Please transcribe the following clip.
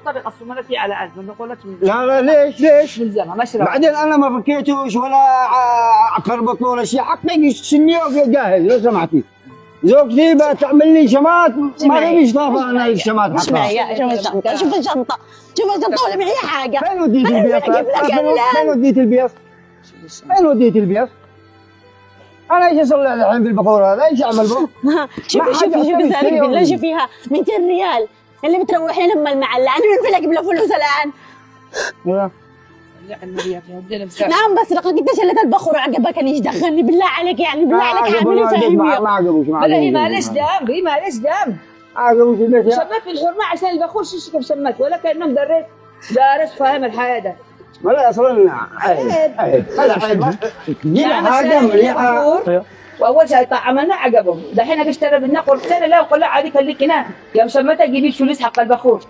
بطل يقسموا لك على 1000 ما بقولكش لا ليش؟ ملزمه مشروع. بعدين انا ما فكيتوش ولا خربط ولا شيء، حطي السنيه جاهز لو سمحتي. زوجتي بتعمل لي شمات ما فيش طافه انا الشمات مش حطها. معي، شوف الشنطة، شوف الشنطة، شوف الشنطة ولا معي حاجة. فين وديتي أنا البيض؟ أجيب لك فين وديتي البيض؟ فين وديتي البيض؟ انا ايش اسوي الحين بالبخور هذا؟ ايش اعمل به؟ شوفي ثاني بالله، شوفيها 200 ريال اللي بتروحين لما المعلة، انا من فين اجيب له فلوس الان؟ نعم بس رقم قد شلت البخور وعقبها كان يدخلني، بالله عليك يعني بالله عليك اعملي فهمي. ما عقبوش هي معلش دم، هي معلش دم. عقبوش البيت. شمت في الحرمه عشان البخور شو كيف شمت ولا كانهم دارس فاهم الحياه ده. ولا اصلا عيب هذا عيب. دي حاجه مليحه. واول شيء طعمنا عقبهم، دحين اشترى بالنقر سنه لا وقال له عادي خليك هنا يا مشمته جيبي الفلوس حق البخور.